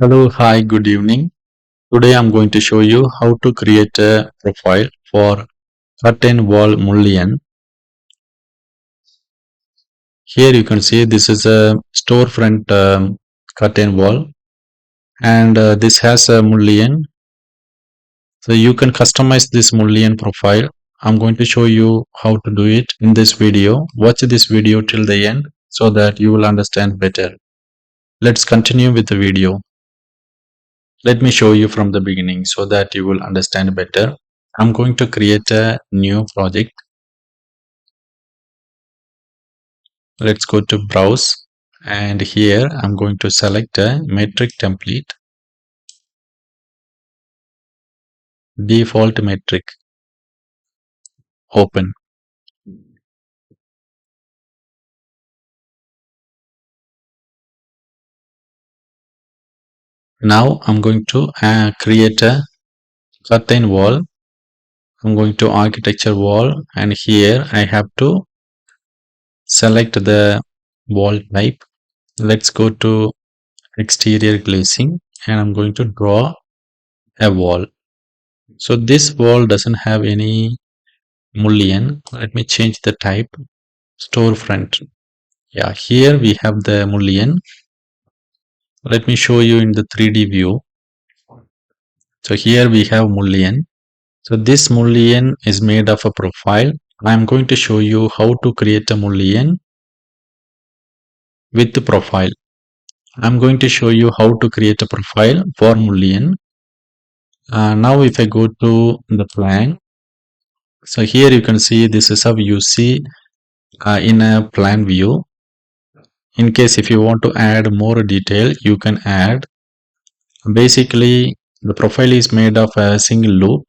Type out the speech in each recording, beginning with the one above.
Hello, hi, good evening. Today I'm going to show you how to create a profile for curtain wall mullion. Here you can see this is a storefront curtain wall and this has a mullion. So you can customize this mullion profile. I'm going to show you how to do it in this video. Watch this video till the end so that you will understand better. Let's continue with the video. Let me show you from the beginning so that you will understand better. I'm going to create a new project. Let's go to browse and here I'm going to select a metric template, default metric, open. Now I'm going to create a curtain wall. I'm going to architecture wall and here I have to select the wall type. Let's go to exterior glazing and I'm going to draw a wall. So this wall doesn't have any mullion. Let me change the type, storefront. Yeah, here we have the mullion. Let me show you in the 3D view. So here we have mullion. So this mullion is made of a profile. I am going to show you how to create a mullion with the profile. I'm going to show you how to create a profile for mullion. Now if I go to the plan, so here you can see this is how you see in a plan view. In case if you want to add more detail, you can add. Basically, the profile is made of a single loop.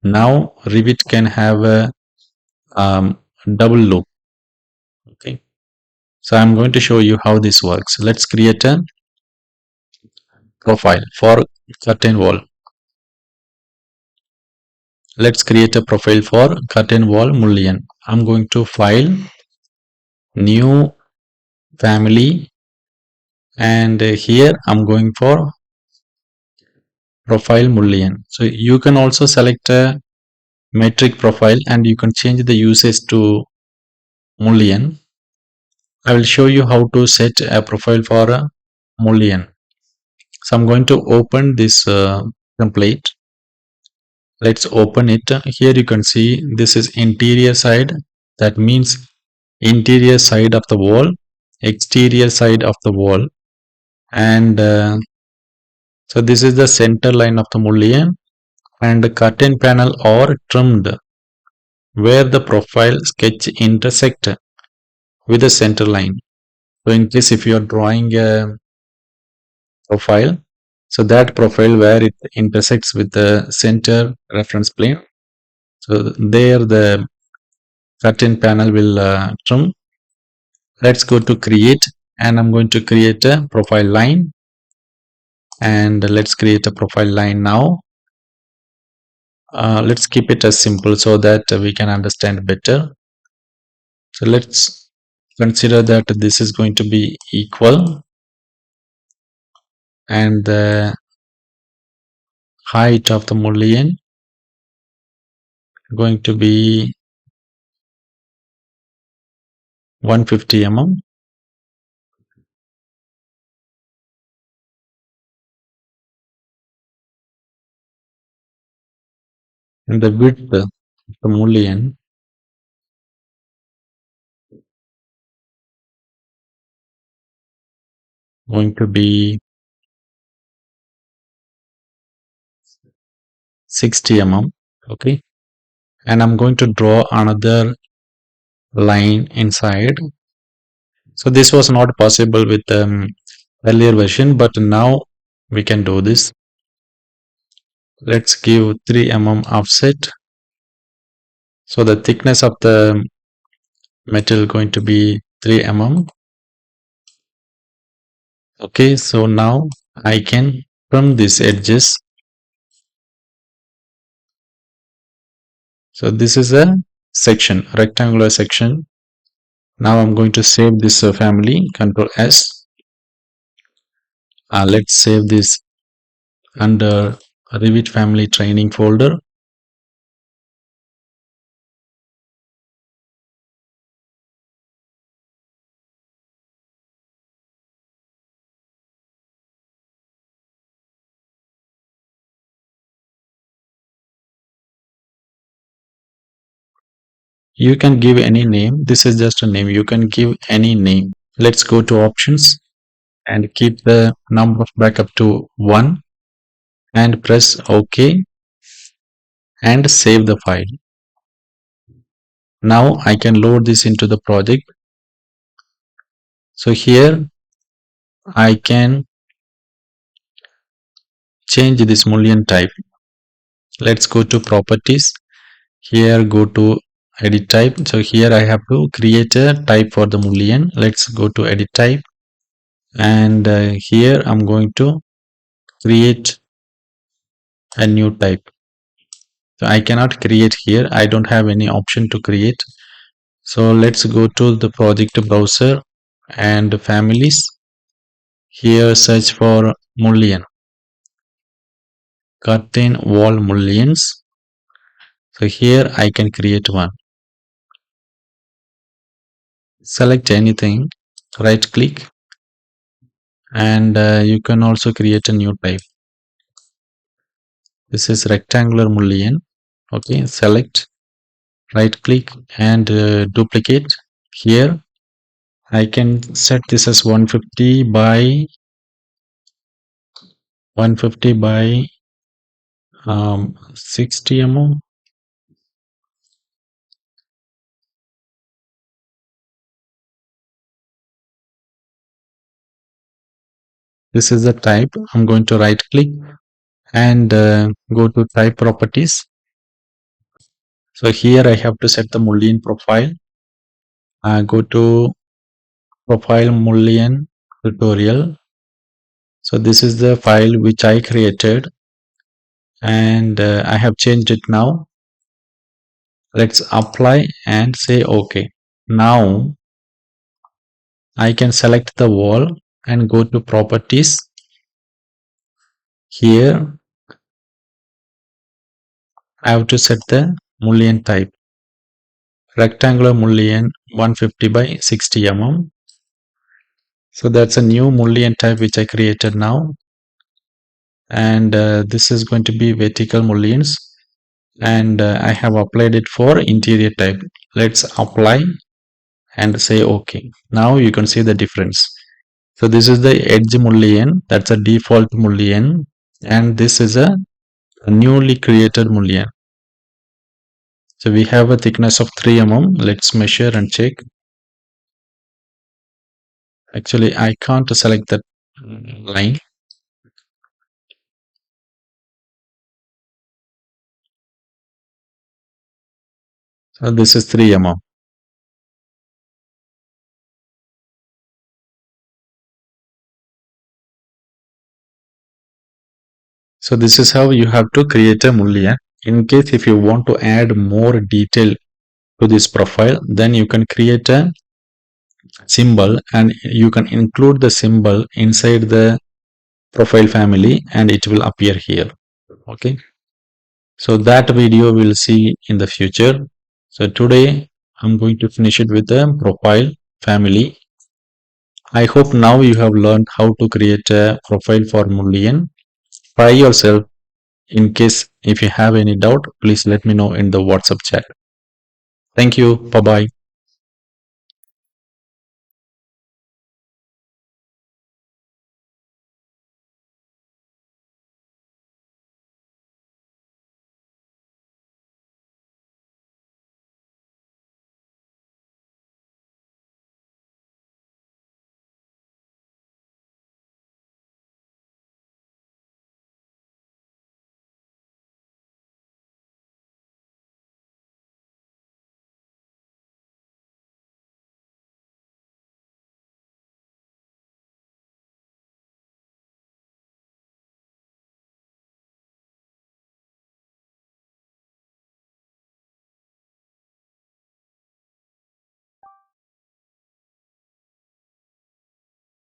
Now Revit can have a double loop. Okay, so I'm going to show you how this works. Let's create a profile for curtain wall. Let's create a profile for curtain wall mullion. I'm going to file, new, family, and here I'm going for profile mullion. So you can also select a metric profile and you can change the usage to mullion. I will show you how to set a profile for a mullion. So I'm going to open this template. Let's open it. Here you can see this is interior side. That means interior side of the wall, exterior side of the wall, and so this is the center line of the mullion, and the curtain panel are trimmed where the profile sketch intersect with the center line. So in case if you are drawing a profile, so that profile where it intersects with the center reference plane, so there the curtain panel will trim. Let's go to create and I'm going to create a profile line, and let's create a profile line now. Let's keep it as simple so that we can understand better. So let's consider that this is going to be equal and the height of the mullion going to be 150 mm. And the width of the mullion going to be 60 mm. Okay, and I'm going to draw another line inside. So this was not possible with earlier version, but now we can do this. Let's give 3 mm offset. So the thickness of the metal going to be 3 mm. Okay, so now I can trim these edges. So this is a section, rectangular section. Now I'm going to save this family, Control S. Let's save this under Revit family training folder. You can give any name. This is just a name. You can give any name. Let's go to options and keep the number of backup to 1 and press OK and save the file. Now I can load this into the project. So here I can change this Mullion type. Let's go to properties. Here go to edit type. So here I have to create a type for the Mullion. Let's go to edit type, and here I'm going to create a new type. So I cannot create here. I don't have any option to create. So let's go to the project browser and families. Here search for Mullion, curtain wall mullions. So here I can create one. Select anything, right click, and you can also create a new type. This is rectangular mullion. Okay, select, right click, and duplicate. Here I can set this as 150 by 60 mm. This is the type. I'm going to right click and go to type properties. So here I have to set the Mullion profile. Go to profile Mullion tutorial. So this is the file which I created, and I have changed it now. Let's apply and say OK. Now I can select the wall and go to properties. Here I have to set the Mullion type, rectangular Mullion 150 by 60 mm. So that's a new Mullion type which I created now, and this is going to be vertical mullions, and I have applied it for interior type. Let's apply and say OK. Now you can see the difference. So this is the edge mullion, that's a default mullion, and this is a newly created mullion. So we have a thickness of 3 mm. Let's measure and check. Actually I can't select that line. So this is 3 mm. So this is how you have to create a mullion. In case if you want to add more detail to this profile, then you can create a symbol and you can include the symbol inside the profile family and it will appear here. Okay, so that video we'll see in the future. So today I'm going to finish it with the profile family. I hope now you have learned how to create a profile for Mullion. Try yourself. In case if you have any doubt, please let me know in the WhatsApp chat. Thank you. Bye bye.